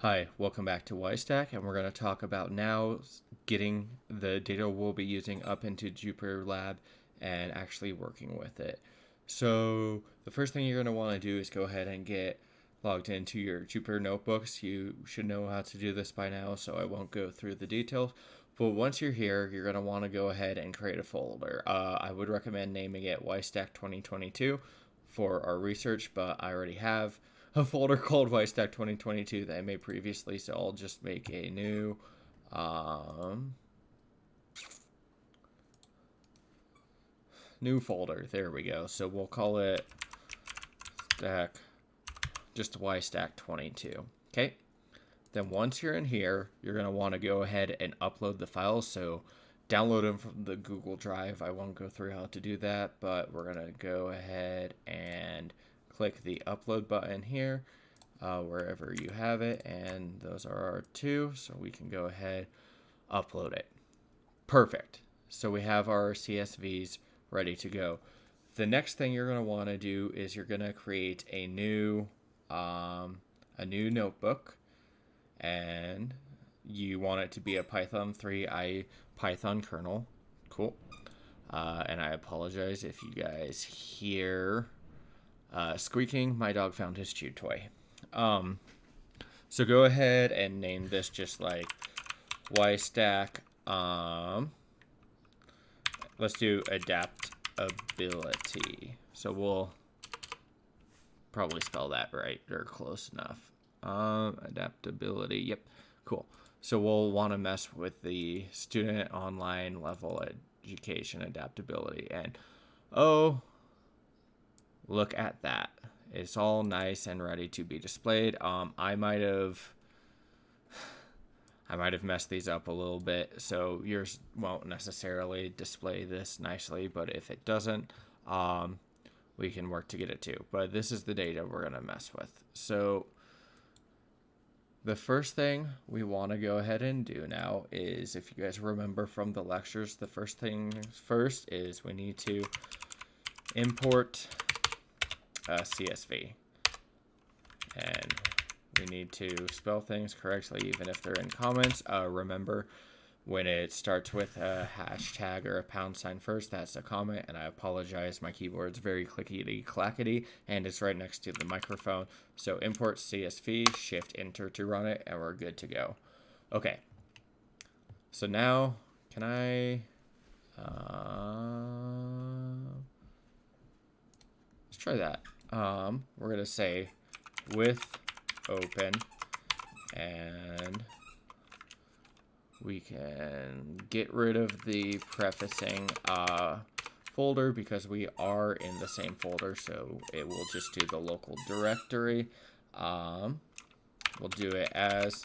Hi, welcome back to Wystack, and we're going to talk about now getting the data we'll be using up into Jupyter Lab and actually working with it. So the first thing you're going to want to do is go ahead and get logged into your Jupyter notebooks. You should know how to do this by now, so I won't go through the details. But once you're here, you're going to want to go ahead and create a folder. I would recommend naming it Wystack 2022 for our research, but I already have a folder called Wystack 2022 that I made previously, so I'll just make a new folder. There we go. So we'll call it stack, just Wystack 22. Okay. Then once you're in here, you're going to want to go ahead and upload the files. So download them from the Google Drive. I won't go through how to do that, but we're going to go ahead and click the upload button here, wherever you have it. And those are our two. So we can go ahead, upload it. Perfect. So we have our CSVs ready to go. The next thing you're going to want to do is you're going to create a new notebook, and you want it to be a Python 3 Python kernel. Cool. And I apologize if you guys hear squeaking. My dog found his chew toy. So go ahead and name this just like Wystack. Let's do adaptability. So we'll probably spell that right or close enough. Adaptability. Yep. Cool. So we'll want to mess with the student online level education adaptability. And oh, look at that. It's all nice and ready to be displayed. I might have messed these up a little bit, so yours won't necessarily display this nicely, but if it doesn't, we can work to get it too. But this is the data we're going to mess with. So the first thing we want to go ahead and do now is, if you guys remember from the lectures, the first thing first is we need to import CSV. And we need to spell things correctly, even if they're in comments. Remember, when it starts with a hashtag or a pound sign first, that's a comment. And I apologize, my keyboard's very clickety-clackety, and it's right next to the microphone. So import CSV, shift enter to run it, and we're good to go. Okay. So now, can I... let's try that. We're going to say with open, and we can get rid of the prefacing folder because we are in the same folder, so it will just do the local directory. We'll do it as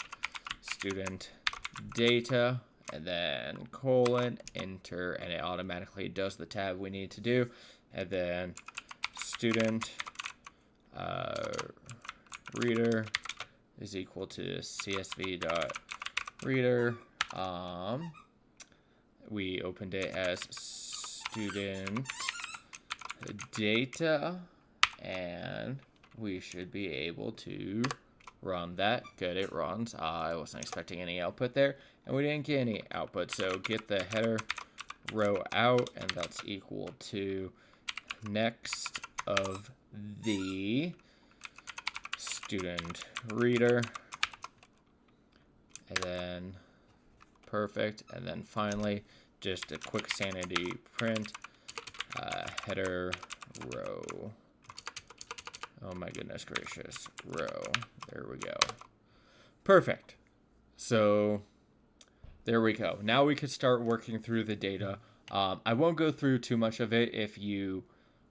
student data and then colon, enter, and it automatically does the tab we need to do. And then student reader is equal to csv.reader. We opened it as student data, and we should be able to run that. Good, it runs. I wasn't expecting any output there, and we didn't get any output. So get the header row out, and that's equal to next of the student reader, and then perfect. And then finally, just a quick sanity print, header row. Oh my goodness gracious, row. There we go. Perfect. So there we go. Now we could start working through the data. I won't go through too much of it. If you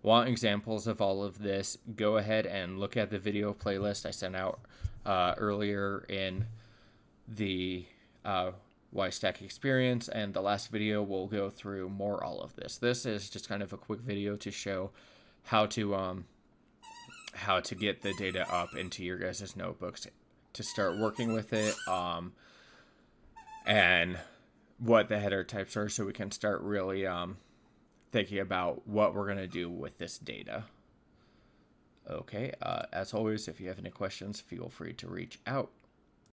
want examples of all of this, go ahead and look at the video playlist I sent out earlier in the Wystack experience, and the last video will go through more all of this. This is just kind of a quick video to show how to get the data up into your guys' notebooks to start working with it, and what the header types are, so we can start really thinking about what we're going to do with this data. Okay, as always, if you have any questions, feel free to reach out.